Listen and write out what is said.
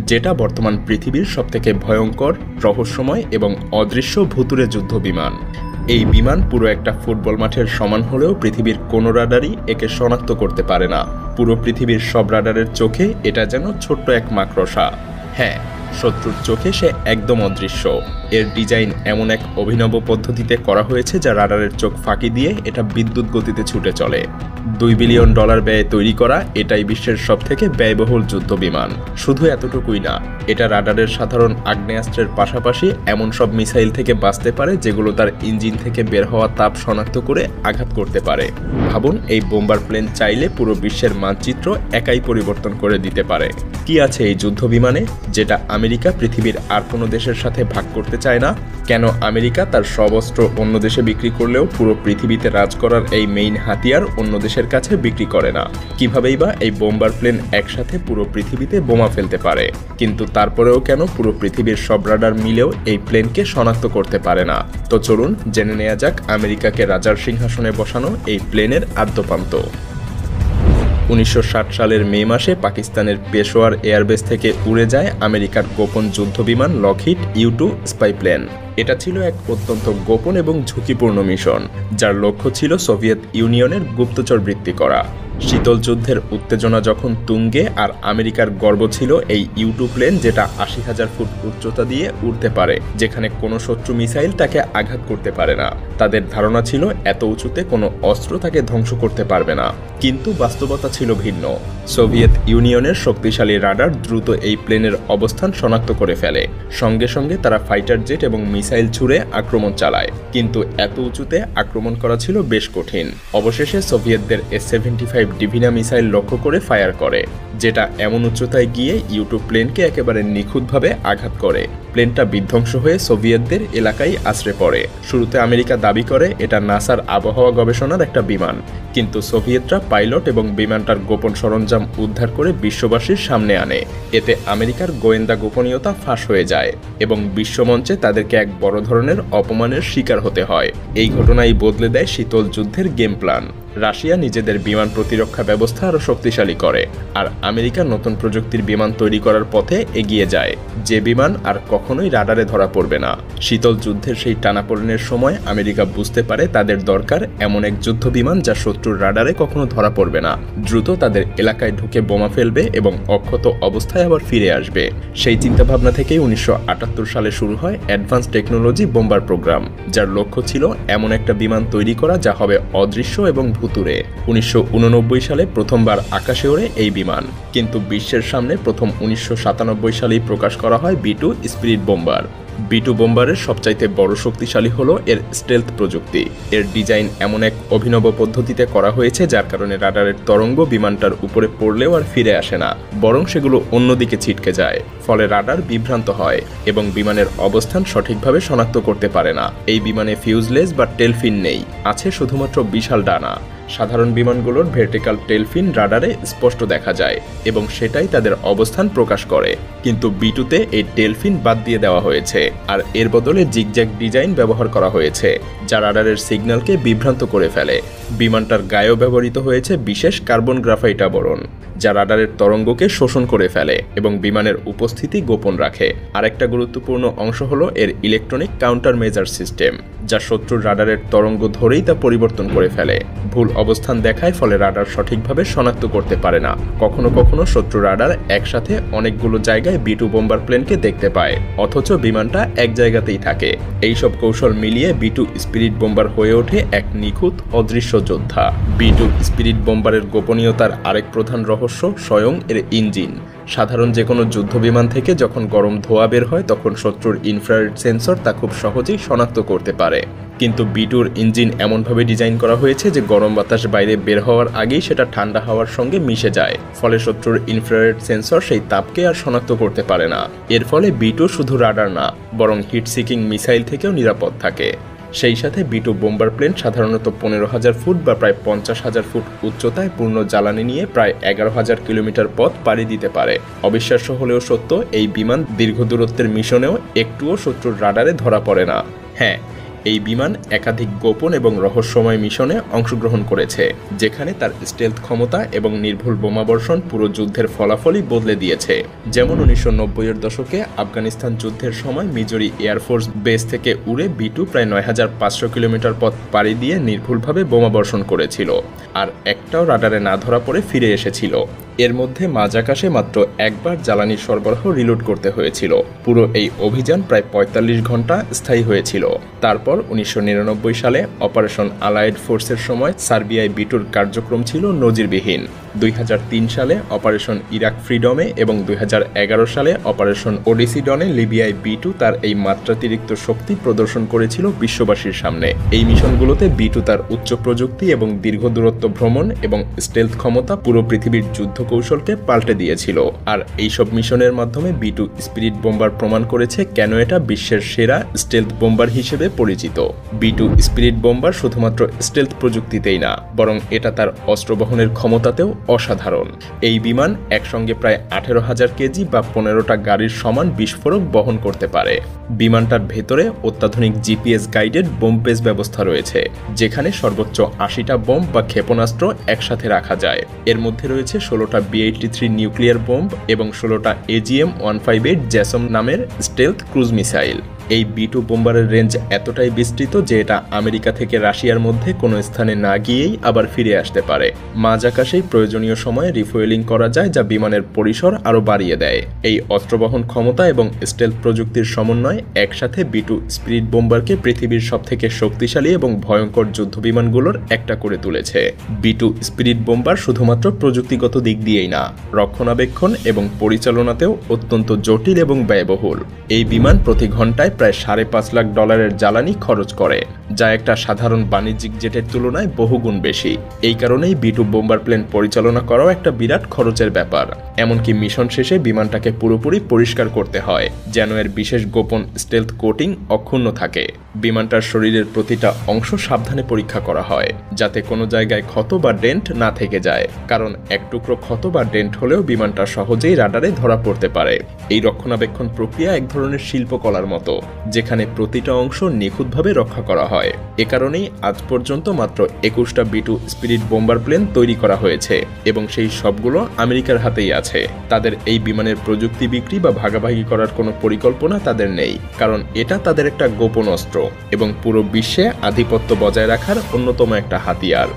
যেটা বর্তমান পৃথিবীর সবথেকে ভয়ঙ্কর, রহস্যময় এবং অদৃশ্য ভুতুড়ে যুদ্ধ বিমান। এই বিমান পুরো একটা ফুটবল মাঠের সমান হলেও পৃথিবীর কোনো রাডারই একে শনাক্ত করতে পারে না। পুরো পৃথিবীর সব রাডারের চোখে এটা যেন ছোট্ট এক মাকড়সা। হ্যাঁ, শত্রুর চোখে সে একদম অদৃশ্য। এর ডিজাইন এমন এক অভিনব পদ্ধতিতে করা হয়েছে যা রাডারের চোখ ফাঁকি দিয়ে এটা বিদ্যুৎ গতিতে ছুটে চলে। $2 বিলিয়ন ব্যয়ে তৈরি করা এটাই বিশ্বের সবথেকে ব্যয়বহুল যুদ্ধ বিমান। শুধু এতটুকুই না, এটা রাডারের সাধারণ আগ্নেয়াস্ত্রের পাশাপাশি এমন সব মিসাইল থেকে বাঁচতে পারে যেগুলো তার ইঞ্জিন থেকে বের হওয়া তাপ শনাক্ত করে আঘাত করতে পারে। ভাবুন, এই বোম্বার প্লেন চাইলে পুরো বিশ্বের মানচিত্র একাই পরিবর্তন করে দিতে পারে। কি আছে এই যুদ্ধ বিমানে যেটা আমেরিকা পৃথিবীর আর কোনো দেশের সাথে ভাগ করতে চায় না? কেন আমেরিকা তার সব অস্ত্র অন্য দেশে বিক্রি করলেও পুরো পৃথিবীতে রাজ করার এই মেইন হাতিয়ার অন্য দেশের কাছে বিক্রি করে না? কিভাবেই বা এই বোম্বার প্লেন একসাথে পুরো পৃথিবীতে বোমা ফেলতে পারে? কিন্তু তারপরেও কেন পুরো পৃথিবীর সব রাডার মিলেও এই প্লেনকে শনাক্ত করতে পারে না? তো চলুন জেনে নেওয়া যাক আমেরিকাকে রাজার সিংহাসনে বসানো এই প্লেনের আদ্যোপান্ত। 1960 সালের মে মাসে পাকিস্তানের পেশোয়ার এয়ারবেস থেকে উড়ে যায় আমেরিকার গোপন যুদ্ধবিমান লকহিড U-2 স্পাই প্লেন। এটা ছিল এক অত্যন্ত গোপন এবং ঝুঁকিপূর্ণ মিশন, যার লক্ষ্য ছিল সোভিয়েত ইউনিয়নের গুপ্তচর বৃত্তি করা। শীতল যুদ্ধের উত্তেজনা যখন তুঙ্গে, আর আমেরিকার গর্ব ছিল এই U-2 প্লেন যেটা 80,000 ফুট উচ্চতা দিয়ে উড়তে পারে, যেখানে কোনো শত্রু মিসাইল তাকে আঘাত করতে পারে না। তাদের ধারণা ছিল এত উঁচুতে কোনো অস্ত্র তাকে ধ্বংস করতে পারবে না। কিন্তু বাস্তবতা ছিল ভিন্ন। সোভিয়েত ইউনিয়নের শক্তিশালী রাডার দ্রুত এই প্লেনের অবস্থান শনাক্ত করে ফেলে। সঙ্গে সঙ্গে তারা ফাইটার জেট এবং মিসাইল ছুড়ে আক্রমণ চালায়। কিন্তু এত উঁচুতে আক্রমণ করা ছিল বেশ কঠিন। অবশেষে সোভিয়েতদের S-75 ডিভিনা মিসাইল লক্ষ্য করে ফায়ার করে, যেটা এমন উচ্চতায় গিয়ে U-2 প্লেনকে একেবারে নিখুঁতভাবে আঘাত করে। প্লেনটা বিধ্বংস হয়ে সোভিয়েতদের এলাকায় আশ্রে পড়ে। শুরুতে আমেরিকা দাবি করে এটা নাসার আবহাওয়া গবেষণার একটা বিমান, কিন্তু সোভিয়েতরা পাইলট এবং বিমানটার গোপন সরঞ্জাম উদ্ধার করে বিশ্ববাসীর সামনে আনে। এতে আমেরিকার গোয়েন্দা গোপনীয়তা ফাঁস হয়ে যায় এবং বিশ্বমঞ্চে তাদেরকে এক বড় ধরনের অপমানের শিকার হতে হয়। এই ঘটনাই বদলে দেয় শীতল যুদ্ধের গেম প্ল্যান। রাশিয়া নিজেদের বিমান প্রতিরক্ষা ব্যবস্থা আরও শক্তিশালী করে, আর আমেরিকা নতুন প্রযুক্তির বিমান তৈরি করার পথে এগিয়ে যায়, যে বিমান আর কখনোই রাডারে ধরা পড়বে না। শীতল যুদ্ধের সেই টানাপোড়েনের সময় আমেরিকা বুঝতে পারে তাদের দরকার এমন এক যুদ্ধ বিমান যা শত্রুর রাডারে কখনো ধরা পড়বে না, দ্রুত তাদের এলাকায় ঢুকে বোমা ফেলবে এবং অক্ষত অবস্থায় আবার ফিরে আসবে। সেই চিন্তাভাবনা থেকেই 1978 সালে শুরু হয় অ্যাডভান্স টেকনোলজি বোম্বার প্রোগ্রাম, যার লক্ষ্য ছিল এমন একটা বিমান তৈরি করা যা হবে অদৃশ্য এবং ভুতুড়ে। 1989 সালে প্রথমবার আকাশে ওড়ে এই বিমান, কিন্তু বিশ্বের সামনে প্রথম 1997 সালেই প্রকাশ করা হয় B-2 স্পিরিট বোম্বার। B-2 বোম্বারের সবচাইতে বড় শক্তিশালী হলো এর স্টেলথ প্রযুক্তি। এর ডিজাইন এমন এক অভিনব পদ্ধতিতে করা হয়েছে যার কারণে রাডারের তরঙ্গ বিমানটার উপরে পড়লেও আর ফিরে আসে না, বরং সেগুলো অন্যদিকে ছিটকে যায়। ফলে রাডার বিভ্রান্ত হয় এবং বিমানের অবস্থান সঠিকভাবে শনাক্ত করতে পারে না। এই বিমানে ফিউজলেস বা টেলফিন নেই, আছে শুধুমাত্র বিশাল ডানা। সাধারণ বিমানগুলোর ভার্টিক্যাল টেলফিন রাডারে স্পষ্ট দেখা যায় এবং সেটাই তাদের অবস্থান প্রকাশ করে, কিন্তু B-2তে এই টেলফিন বাদ দিয়ে দেওয়া হয়েছে, আর এর বদলে জিগজ্যাগ ডিজাইন ব্যবহার করা হয়েছে যা রাডারের সিগন্যালকে বিভ্রান্ত করে ফেলে। বিমানটার গায়েও ব্যবহৃত হয়েছে বিশেষ কার্বন গ্রাফাইট আবরণ, যা রাডারের তরঙ্গকে শোষণ করে ফেলে এবং বিমানের উপস্থিতি গোপন রাখে। আরেকটা গুরুত্বপূর্ণ অংশ হলো এর ইলেকট্রনিক কাউন্টার মেজার সিস্টেম, যা শত্রুর রাডারের তরঙ্গ ধরেই তা পরিবর্তন করে ফেলে। ভুল অবস্থান দেখায়, ফলে রাডার সঠিকভাবে শনাক্ত করতে পারে না। কখনো কখনো শত্রু রাডার একসাথে অনেকগুলো জায়গায় B-2 বোম্বার প্লেনকে দেখতে পায়, অথচ বিমানটা এক জায়গাতেই থাকে। এইসব কৌশল মিলিয়ে B-2 স্পিরিট বোম্বার হয়ে ওঠে এক নিখুঁত অদৃশ্য যোদ্ধা। B-2 স্পিরিট বোম্বারের গোপনীয়তার আরেক প্রধান রহস্য স্বয়ং এর ইঞ্জিন। সাধারণ যে কোনো যুদ্ধ বিমান থেকে যখন গরম ধোঁয়া বের হয় তখন শত্রুর ইনফ্রারেড সেন্সর তা খুব সহজেই শনাক্ত করতে পারে, কিন্তু B-2-র ইঞ্জিন এমনভাবে ডিজাইন করা হয়েছে যে গরম বাতাস বাইরে বের হওয়ার আগেই সেটা ঠান্ডা হাওয়ার সঙ্গে মিশে যায়। ফলে শত্রুর ইনফ্রারেড সেন্সর সেই তাপকে আর শনাক্ত করতে পারে না। এর ফলে B-2 শুধু রাডার না, বরং হিট সিকিং মিসাইল থেকেও নিরাপদ থাকে। সেই সাথে B-2 বোম্বার প্লেন সাধারণত 15,000 ফুট বা প্রায় 50,000 ফুট উচ্চতায় পূর্ণ জ্বালানি নিয়ে প্রায় 11,000 কিলোমিটার পথ পাড়ি দিতে পারে। অবিশ্বাস্য হলেও সত্য, এই বিমান দীর্ঘ দূরত্বের মিশনেও একটুও শত্রুর রাডারে ধরা পড়ে না। হ্যাঁ, এই বিমান একাধিক গোপন এবং রহস্যময় মিশনে অংশগ্রহণ করেছে, যেখানে তার স্টেলথ ক্ষমতা এবং নির্ভুল বোমাবর্ষণ পুরো যুদ্ধের ফলাফলই বদলে দিয়েছে। যেমন 1990-এর দশকে আফগানিস্তান যুদ্ধের সময় মিজোরি এয়ারফোর্স বেস থেকে উড়ে B2 প্রায় 9500 কিলোমিটার পথ পাড়ি দিয়ে নির্ভুলভাবে বোমাবর্ষণ করেছিল, আর একটাও রাডারে না ধরা পড়ে ফিরে এসেছিল। এর মধ্যে মাঝ আকাশে মাত্র একবার জ্বালানি সরবরাহ রিলোড করতে হয়েছিল। পুরো এই অভিযান প্রায় 45 ঘন্টা স্থায়ী হয়েছিল। তারপর 1999 সালে অপারেশন আলায়েড ফোর্সের সময় সার্বিয়ায় B2-র কার্যক্রম ছিল নজিরবিহীন। 2003 সালে অপারেশন ইরাক ফ্রিডমে এবং 2011 সালে অপারেশন ওডিসি ডনে লিবিয়ায় B2 তার এই মাত্রাতিরিক্ত শক্তি প্রদর্শন করেছিল বিশ্ববাসীর সামনে। এই মিশনগুলোতে B2 তার উচ্চ প্রযুক্তি এবং দীর্ঘ দূরত্ব ভ্রমণ এবং স্টেলথ ক্ষমতা পুরো পৃথিবীর যুদ্ধ কৌশলকে পাল্টে দিয়েছিল। আর এইসব মিশনের মাধ্যমে B2 স্পিরিট বোম্বার প্রমাণ করেছে কেন এটা বিশ্বের সেরা স্টেলথ বোম্বার হিসেবে পরিচিত। B2 স্পিরিট বোম্বার শুধুমাত্র স্টেলথ প্রযুক্তিতেই না, বরং এটা তার অস্ত্র বহনের ক্ষমতাতেও অসাধারণ। এই বিমান একসঙ্গে প্রায় 18,000 কেজি বা 15টা গাড়ির সমান বিস্ফোরক বহন করতে পারে। বিমানটার ভেতরে অত্যাধুনিক GPS গাইডেড বোম বেস ব্যবস্থা রয়েছে, যেখানে সর্বোচ্চ 80টা বোম বা ক্ষেপণাস্ত্র একসাথে রাখা যায়। এর মধ্যে রয়েছে 16টা B-83 নিউক্লিয়ার বোম্ব এবং 16টা AGM-158 জ্যাসম নামের স্টেলথ ক্রুজ মিসাইল। এই B2 বোম্বারের রেঞ্জ এতটাই বিস্তৃত যে এটা আমেরিকা থেকে রাশিয়ার মধ্যে কোনো স্থানে না গিয়েই আবার ফিরে আসতে পারে। মাঝ আকাশেই প্রয়োজনীয় সময়ে রিফুয়েলিং করা যায়, যা বিমানের পরিসর আরও বাড়িয়ে দেয়। এই অস্ত্রবহন ক্ষমতা এবং স্টেলথ প্রযুক্তির সমন্বয় একসাথে B2 স্পিরিট বোম্বারকে পৃথিবীর সবথেকে শক্তিশালী এবং ভয়ঙ্কর যুদ্ধবিমানগুলোর একটা করে তুলেছে। B2 স্পিরিট বোম্বার শুধুমাত্র প্রযুক্তিগত দিক দিয়েই না, রক্ষণাবেক্ষণ এবং পরিচালনাতেও অত্যন্ত জটিল এবং ব্যয়বহুল। এই বিমান প্রতি ঘন্টায় প্রায় $5.5 লাখ জ্বালানি খরচ করে, যা একটা সাধারণ বাণিজ্যিক জেটের তুলনায় বহুগুণ বেশি। এই কারণেই B2 বোম্বার প্লেন পরিচালনা করাও একটা বিরাট খরচের ব্যাপার। এমনকি মিশন শেষে বিমানটাকে পুরোপুরি পরিষ্কার করতে হয়, যেন এর বিশেষ গোপন স্টেলথ কোটিং অক্ষুণ্ণ থাকে। বিমানটার শরীরের প্রতিটা অংশ সাবধানে পরীক্ষা করা হয়, যাতে কোনো জায়গায় ক্ষত বা ডেন্ট না থেকে যায়, কারণ এক টুকরো ক্ষত বা ডেন্ট হলেও বিমানটা সহজেই রাডারে ধরা পড়তে পারে। এই রক্ষণাবেক্ষণ প্রক্রিয়া এক ধরনের শিল্পকলার মতো, যেখানে প্রতিটা অংশ নিখুঁতভাবে রক্ষা করা হয়। এ কারণেই আজ পর্যন্ত মাত্র 21টা B2 স্পিরিট বোম্বার প্লেন তৈরি করা হয়েছে এবং সেই সবগুলো আমেরিকার হাতেই আছে। তাদের এই বিমানের প্রযুক্তি বিক্রি বা ভাগাভাগি করার কোনো পরিকল্পনা তাদের নেই, কারণ এটা তাদের একটা গোপন অস্ত্র এবং পুরো বিশ্বে আধিপত্য বজায় রাখার অন্যতম একটা হাতিয়ার।